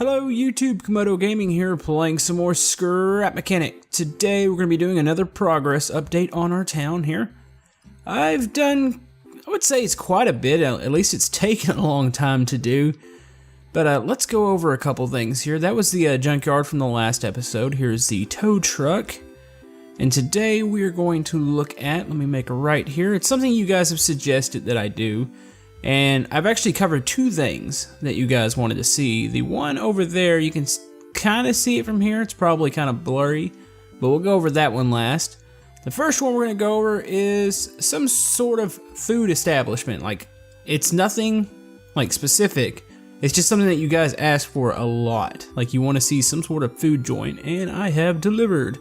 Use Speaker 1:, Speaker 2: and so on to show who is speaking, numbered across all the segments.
Speaker 1: Hello YouTube, Komodo Gaming here, playing some more Scrap Mechanic. Today we're going to be doing another progress update on our town here. I've done, I would say it's quite a bit, at least it's taken a long time to do. But let's go over a couple things here. That was the junkyard from the last episode. Here's the tow truck. And today we are going to look at, let me make a right here. It's something you guys have suggested that I do. And I've actually covered two things that you guys wanted to see. The one over there, you can kind of see it from here. It's probably kind of blurry, but we'll go over that one last. The first one we're going to go over is some sort of food establishment. Like, it's nothing like specific. It's just something that you guys asked for a lot. Like, you want to see some sort of food joint, and I have delivered.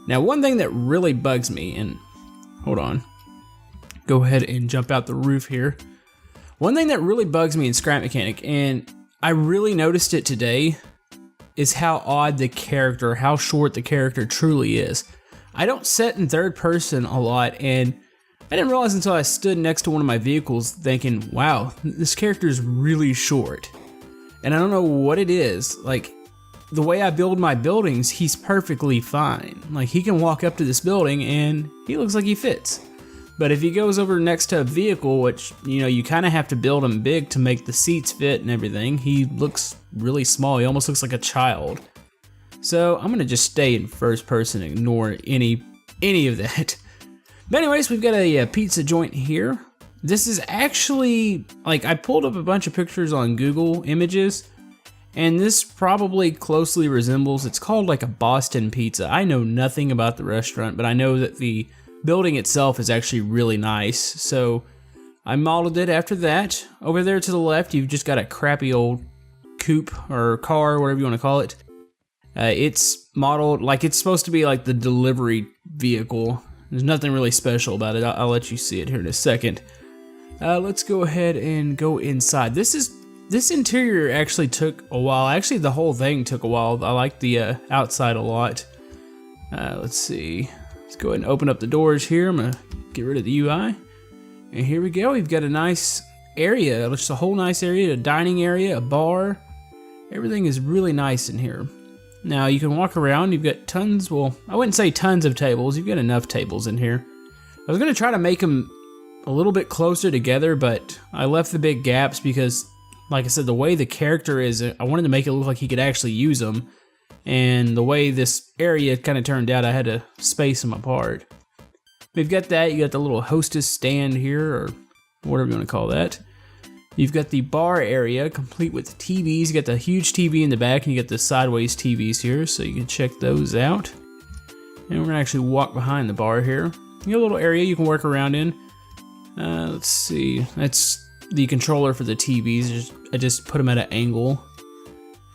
Speaker 1: Now, one thing that really bugs me, and hold on, go ahead and jump out the roof here. One thing that really bugs me in Scrap Mechanic, and I really noticed it today, is how odd the character, how short the character truly is. I don't set in third person a lot, and I didn't realize until I stood next to one of my vehicles thinking, wow, this character is really short. And I don't know what it is. Like, the way I build my buildings, he's perfectly fine. Like, he can walk up to this building and he looks like he fits. But if he goes over next to a vehicle, which, you know, you kind of have to build him big to make the seats fit and everything, he looks really small. He almost looks like a child. So I'm gonna just stay in first person, ignore any of that. But anyways, we've got a pizza joint here. This is actually, like, I pulled up a bunch of pictures on Google Images, and this probably closely resembles, it's called like a Boston pizza. I know nothing about the restaurant, but I know that the building itself is actually really nice, so I modeled it after that. Over there to the left, you've just got a crappy old coupe or car, whatever you want to call it. It's modeled like it's supposed to be like the delivery vehicle. There's nothing really special about it. I'll let you see it here in a second. Let's go ahead and go inside. This interior actually took a while. Actually, the whole thing took a while. I like the outside a lot. Let's see. Let's go ahead and open up the doors here. I'm gonna get rid of the UI. And here we go. We've got a nice area, just a whole nice area, a dining area, a bar. Everything is really nice in here. Now you can walk around. You've got tons, well, I wouldn't say tons of tables. You've got enough tables in here. I was gonna try to make them a little bit closer together, but I left the big gaps because, like I said, the way the character is, I wanted to make it look like he could actually use them. And the way this area kind of turned out, I had to space them apart. We've got that. You got the little hostess stand here, or whatever you want to call that. You've got the bar area, complete with TVs. You got the huge TV in the back, and you got the sideways TVs here, so you can check those out. And we're gonna actually walk behind the bar here. You got a little area you can work around in. Let's see. That's the controller for the TVs. I just put them at an angle.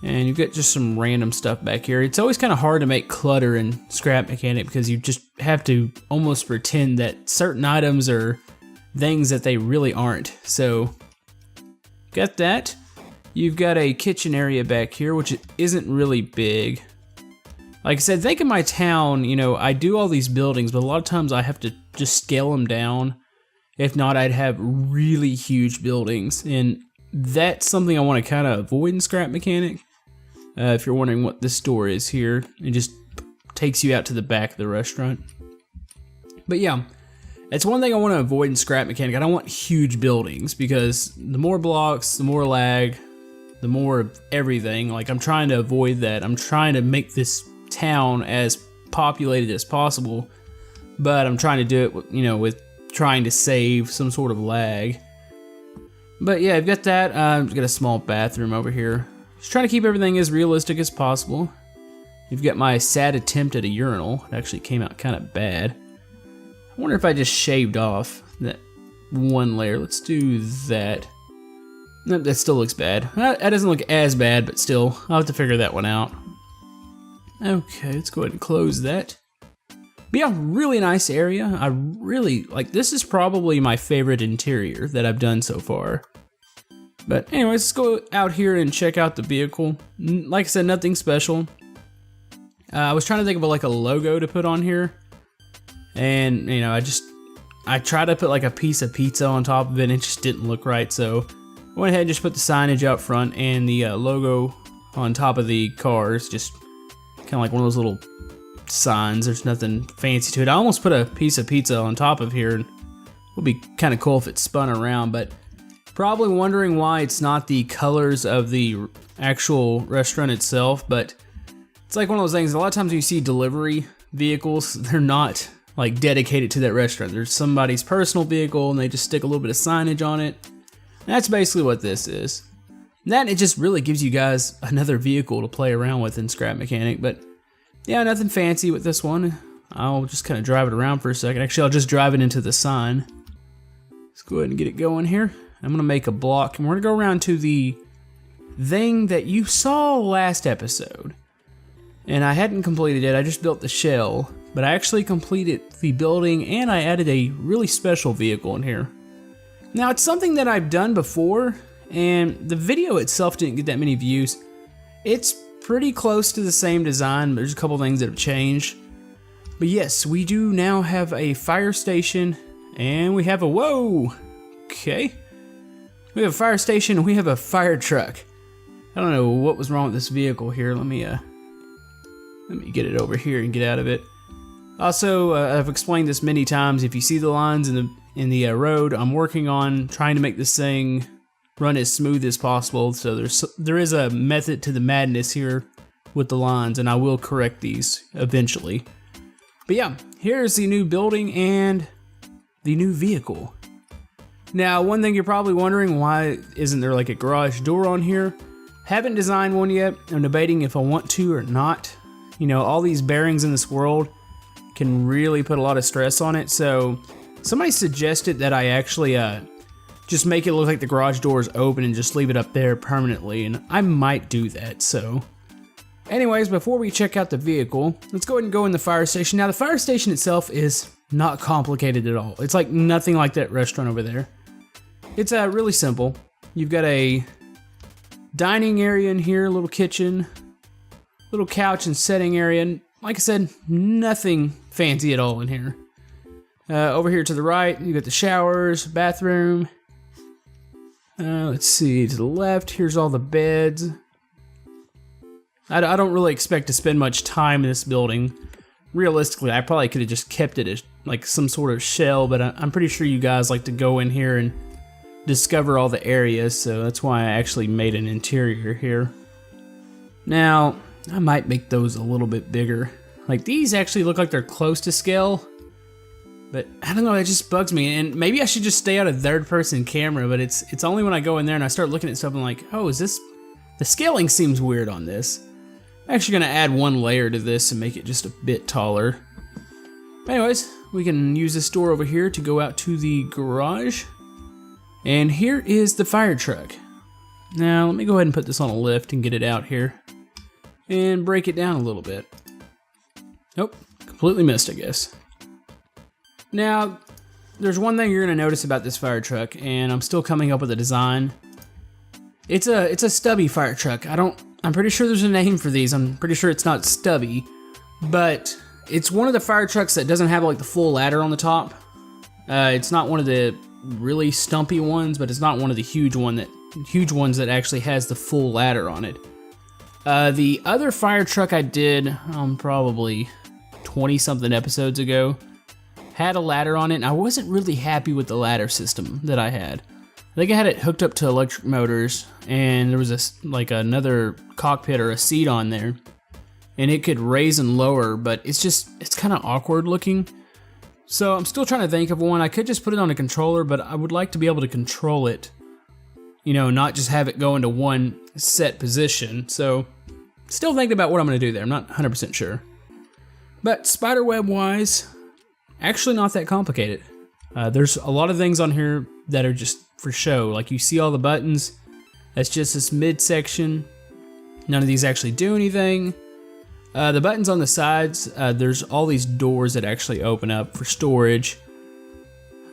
Speaker 1: And you've got just some random stuff back here. It's always kind of hard to make clutter in Scrap Mechanic because you just have to almost pretend that certain items are things that they really aren't. So, got that. You've got a kitchen area back here, which isn't really big. Like I said, think of my town, you know, I do all these buildings, but a lot of times I have to just scale them down. If not, I'd have really huge buildings. And that's something I want to kind of avoid in Scrap Mechanic. If you're wondering what this door is here, it just takes you out to the back of the restaurant. But yeah, it's one thing I want to avoid in Scrap Mechanic. I don't want huge buildings because the more blocks, the more lag, the more of everything. Like, I'm trying to avoid that. I'm trying to make this town as populated as possible, but I'm trying to do it, you know, with trying to save some sort of lag. But yeah, I've got that. I've got a small bathroom over here. Just trying to keep everything as realistic as possible. You've got my sad attempt at a urinal. It actually came out kind of bad. I wonder if I just shaved off that one layer. Let's do that. Nope, that still looks bad. That doesn't look as bad, but still, I'll have to figure that one out. Okay, let's go ahead and close that. But yeah, really nice area. I really, like, this is probably my favorite interior that I've done so far. But anyways, let's go out here and check out the vehicle. Like I said, nothing special. I was trying to think of like a logo to put on here. And, you know, I tried to put like a piece of pizza on top of it and it just didn't look right. So I went ahead and just put the signage out front and the logo on top of the cars, just kind of like one of those little signs. There's nothing fancy to it. I almost put a piece of pizza on top of here, and it would be kind of cool if it spun around, but probably wondering why it's not the colors of the actual restaurant itself. But it's like one of those things, a lot of times when you see delivery vehicles, they're not like dedicated to that restaurant. There's somebody's personal vehicle and they just stick a little bit of signage on it. That's basically what this is. And that, it just really gives you guys another vehicle to play around with in Scrap Mechanic. But yeah, nothing fancy with this one. I'll just kind of drive it around for a second. Actually, I'll just drive it into the sign. Let's go ahead and get it going here. I'm gonna make a block, and we're gonna go around to the thing that you saw last episode. And I hadn't completed it, I just built the shell, but I actually completed the building and I added a really special vehicle in here. Now, it's something that I've done before, and the video itself didn't get that many views. It's pretty close to the same design, but there's a couple things that have changed. But yes, we do now have a fire station, and we have a, whoa, okay. We have a fire station and we have a fire truck. I don't know what was wrong with this vehicle here. Let me get it over here and get out of it. Also, I've explained this many times. If you see the lines in the road, I'm working on trying to make this thing run as smooth as possible. So there is a method to the madness here with the lines, and I will correct these eventually. But yeah, here's the new building and the new vehicle. Now, one thing you're probably wondering, why isn't there like a garage door on here? Haven't designed one yet. I'm debating if I want to or not. You know, all these bearings in this world can really put a lot of stress on it. So somebody suggested that I actually just make it look like the garage door is open and just leave it up there permanently. And I might do that, so. Anyways, before we check out the vehicle, let's go ahead and go in the fire station. Now, the fire station itself is not complicated at all. It's like nothing like that restaurant over there. It's really simple. You've got a dining area in here, a little kitchen, little couch and setting area, and like I said, nothing fancy at all in here. Over here to the right, you got the showers, bathroom. Let's see, to the left, here's all the beds. I don't really expect to spend much time in this building. Realistically, I probably could have just kept it as like some sort of shell, but I'm pretty sure you guys like to go in here and discover all the areas, so that's why I actually made an interior here. Now, I might make those a little bit bigger. Like, these actually look like they're close to scale, but I don't know, it just bugs me. And maybe I should just stay out of third-person camera, but it's only when I go in there and I start looking at stuff and I'm like, oh, is this... The scaling seems weird on this. I'm actually gonna add one layer to this and make it just a bit taller. Anyways, we can use this door over here to go out to the garage. And here is the fire truck. Now, let me go ahead and put this on a lift and get it out here. And break it down a little bit. Nope, completely missed, I guess. Now, there's one thing you're gonna notice about this fire truck, and I'm still coming up with a design. It's a stubby fire truck. I'm pretty sure there's a name for these. I'm pretty sure it's not stubby, but it's one of the fire trucks that doesn't have like the full ladder on the top. It's not one of the really stumpy ones, but it's not one of the huge ones that actually has the full ladder on it. The other fire truck I did probably 20 something episodes ago had a ladder on it, and I wasn't really happy with the ladder system that I had. I think I had it hooked up to electric motors, and there was another cockpit or a seat on there, and it could raise and lower, but it's kind of awkward looking. So I'm still trying to think of one. I could just put it on a controller, but I would like to be able to control it, you know, not just have it go into one set position. So still thinking about what I'm going to do there. I'm not 100% sure. But spiderweb wise, actually not that complicated. There's a lot of things on here that are just for show. Like, you see all the buttons, that's just this midsection. None of these actually do anything. The buttons on the sides, there's all these doors that actually open up for storage.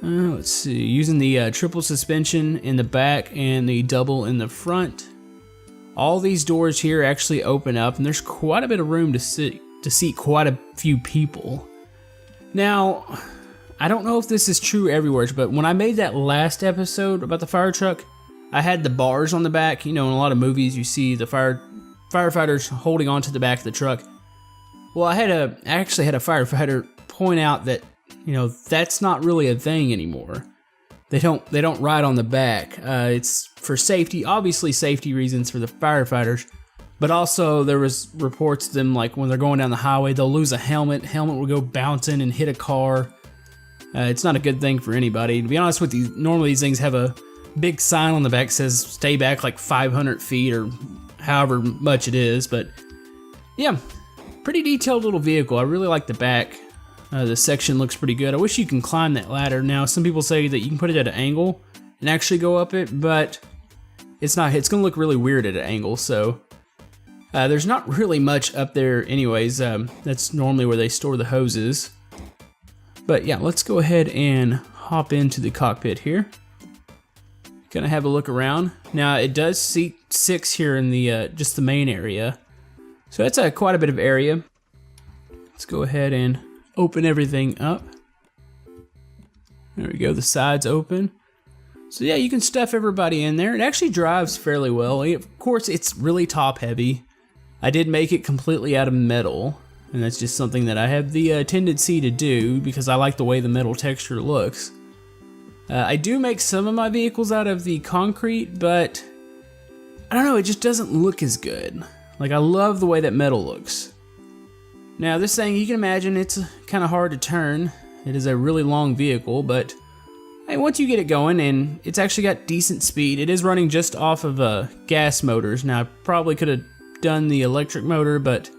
Speaker 1: Let's see, using the triple suspension in the back and the double in the front. All these doors here actually open up, and there's quite a bit of room to seat quite a few people. Now, I don't know if this is true everywhere, but when I made that last episode about the fire truck, I had the bars on the back. You know, in a lot of movies you see the fire firefighters holding onto the back of the truck. Well, I actually had a firefighter point out that, you know, that's not really a thing anymore. They don't ride on the back. It's for safety, obviously safety reasons for the firefighters, but also there was reports of them, like when they're going down the highway, they'll lose a helmet. Helmet will go bouncing and hit a car. It's not a good thing for anybody. To be honest with you, normally these things have a big sign on the back that says stay back like 500 feet or however much it is, but yeah, pretty detailed little vehicle. I really like the back. The section looks pretty good. I wish you can climb that ladder. Now, some people say that you can put it at an angle and actually go up it, but it's not. It's gonna look really weird at an angle, so there's not really much up there anyways. That's normally where they store the hoses. But yeah, let's go ahead and hop into the cockpit here. Gonna have a look around. Now, it does seat 6 here in the just the main area, so that's quite a bit of area. Let's go ahead and open everything up. There we go, the sides open. So yeah, you can stuff everybody in there. It actually drives fairly well. Of course, it's really top heavy. I did make it completely out of metal, and that's just something that I have the tendency to do because I like the way the metal texture looks. I do make some of my vehicles out of the concrete, but I don't know, it just doesn't look as good. Like, I love the way that metal looks. Now, this thing, you can imagine it's kind of hard to turn. It is a really long vehicle, but hey, once you get it going, and it's actually got decent speed. It is running just off of gas motors. Now, I probably could have done the electric motor, but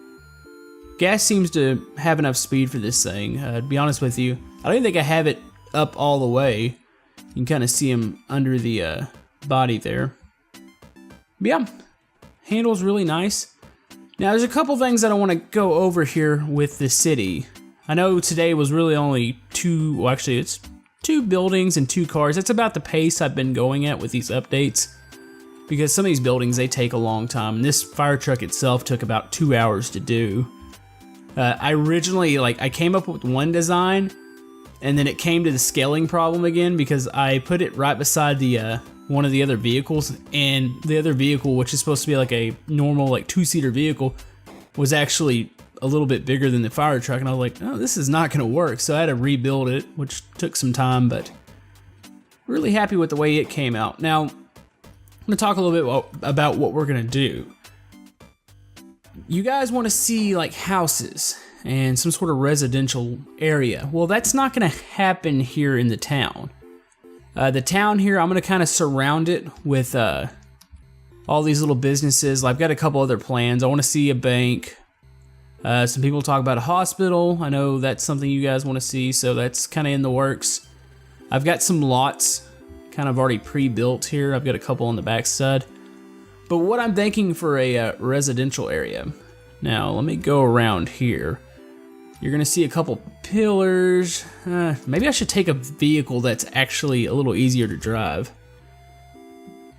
Speaker 1: gas seems to have enough speed for this thing. To be honest with you, I don't even think I have it up all the way. You can kind of see him under the body there. But yeah, handle's really nice. Now, there's a couple things that I want to go over here with the city. I know today was really only it's 2 buildings and 2 cars. That's about the pace I've been going at with these updates, because some of these buildings, they take a long time, and this fire truck itself took about 2 hours to do. I originally, I came up with one design, and then it came to the scaling problem again because I put it right beside the one of the other vehicles, and the other vehicle, which is supposed to be like a normal 2-seater vehicle, was actually a little bit bigger than the fire truck, and I was like, oh, this is not gonna work, so I had to rebuild it, which took some time, but really happy with the way it came out. Now, I'm gonna talk a little bit about what we're gonna do. You guys wanna see houses and some sort of residential area. Well, that's not gonna happen here in the town. The town here, I'm gonna kind of surround it with all these little businesses. I've got a couple other plans. I wanna see a bank. Some people talk about a hospital. I know that's something you guys wanna see, so that's kind of in the works. I've got some lots kind of already pre-built here. I've got a couple on the back side. But what I'm thinking for a residential area. Now, let me go around here. You're gonna see a couple pillars. Maybe I should take a vehicle that's actually a little easier to drive.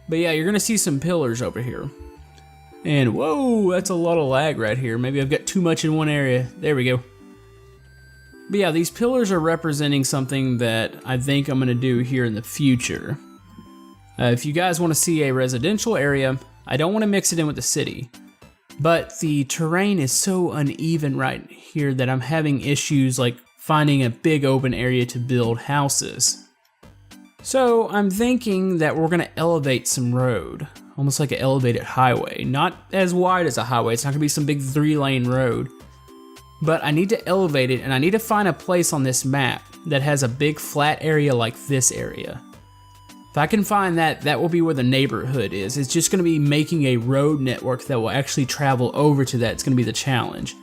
Speaker 1: But yeah, you're gonna see some pillars over here. And whoa, that's a lot of lag right here. Maybe I've got too much in one area. There we go. But yeah, these pillars are representing something that I think I'm gonna do here in the future. If you guys wanna see a residential area, I don't wanna mix it in with the city. But the terrain is so uneven right here that I'm having issues finding a big open area to build houses. So I'm thinking that we're gonna elevate some road, almost like an elevated highway. Not as wide as a highway, it's not gonna be some big 3-lane road. But I need to elevate it, and I need to find a place on this map that has a big flat area like this area. If I can find that, that will be where the neighborhood is. It's just gonna be making a road network that will actually travel over to that. It's gonna be the challenge.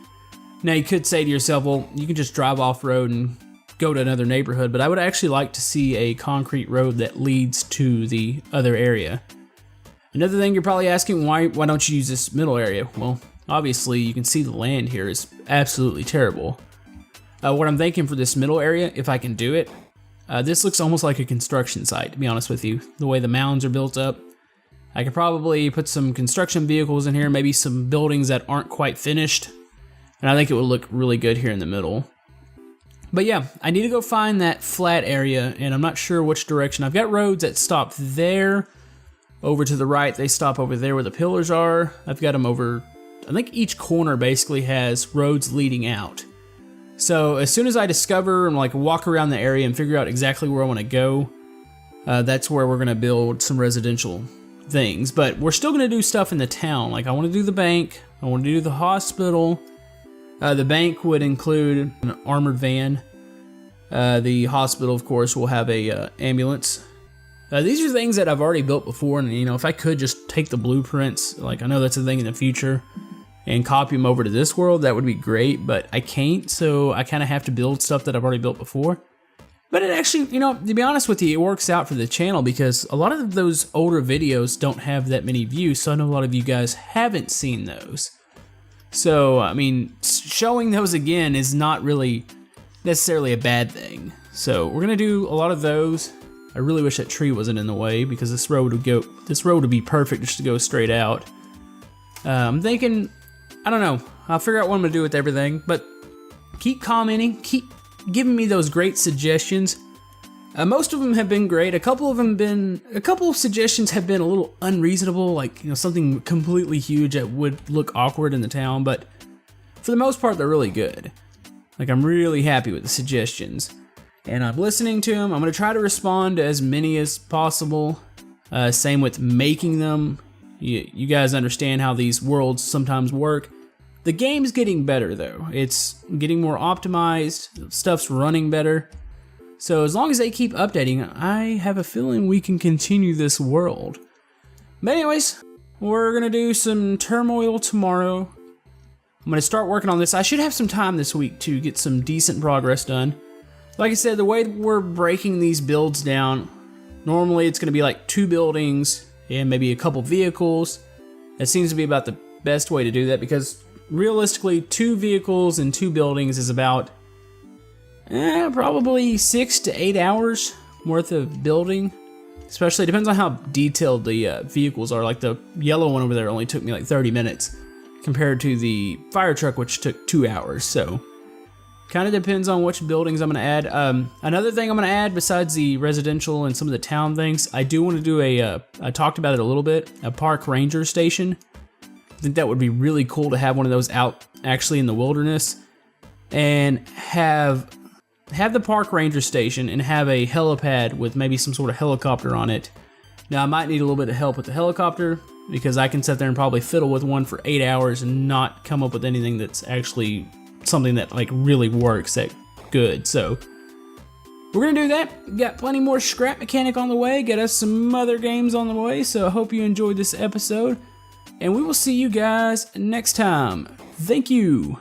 Speaker 1: Now you could say to yourself, well, you can just drive off road and go to another neighborhood, but I would actually like to see a concrete road that leads to the other area. Another thing you're probably asking, why don't you use this middle area? Well, obviously you can see the land here is absolutely terrible. What I'm thinking for this middle area, if I can do it, this looks almost like a construction site, to be honest with you. The way the mounds are built up. I could probably put some construction vehicles in here, maybe some buildings that aren't quite finished. And I think it would look really good here in the middle. But yeah, I need to go find that flat area, and I'm not sure which direction. I've got roads that stop there. Over to the right, they stop over there where the pillars are. I've got them over I think each corner basically has roads leading out. So as soon as I discover and like walk around the area and figure out exactly where I want to go, that's where we're gonna build some residential things. But we're still gonna do stuff in the town. Like I want to do the bank, I want to do the hospital. The bank would include an armored van. The hospital, of course, will have a ambulance. These are things that I've already built before, and you know, if I could just take the blueprints, like I know that's a thing in the future, and copy them over to this world, that would be great, but I can't, so I kind of have to build stuff that I've already built before. But it actually, you know, to be honest with you, it works out for the channel because a lot of those older videos don't have that many views, so I know a lot of you guys haven't seen those. So, I mean, showing those again is not really necessarily a bad thing. So, we're gonna do a lot of those. I really wish that tree wasn't in the way because this road would be perfect just to go straight out. I'm thinking, I don't know, I'll figure out what I'm gonna do with everything, but keep commenting, keep giving me those great suggestions. Most of them have been great. A couple of suggestions have been a little unreasonable, like, you know, something completely huge that would look awkward in the town, but for the most part, they're really good. Like, I'm really happy with the suggestions, and I'm listening to them. I'm gonna try to respond to as many as possible. Same with making them. You guys understand how these worlds sometimes work. The game's getting better though. It's getting more optimized, stuff's running better. So as long as they keep updating, I have a feeling we can continue this world. But anyways, we're gonna do some turmoil tomorrow. I'm gonna start working on this. I should have some time this week to get some decent progress done. Like I said, the way we're breaking these builds down, normally it's gonna be like 2 buildings and maybe a couple vehicles. That seems to be about the best way to do that because realistically, 2 vehicles and 2 buildings is about probably 6 to 8 hours worth of building. Especially, it depends on how detailed the vehicles are. Like the yellow one over there only took me like 30 minutes compared to the fire truck, which took 2 hours. So, kind of depends on which buildings I'm going to add. Another thing I'm going to add besides the residential and some of the town things, I do want to do I talked about it a little bit, a park ranger station. I think that would be really cool to have one of those out actually in the wilderness and have the park ranger station and have a helipad with maybe some sort of helicopter on it. Now I might need a little bit of help with the helicopter because I can sit there and probably fiddle with one for 8 hours and not come up with anything that's actually something that like really works that good. So we're gonna do that. Got plenty more Scrap Mechanic on the way, got us some other games on the way, so I hope you enjoyed this episode. And we will see you guys next time. Thank you.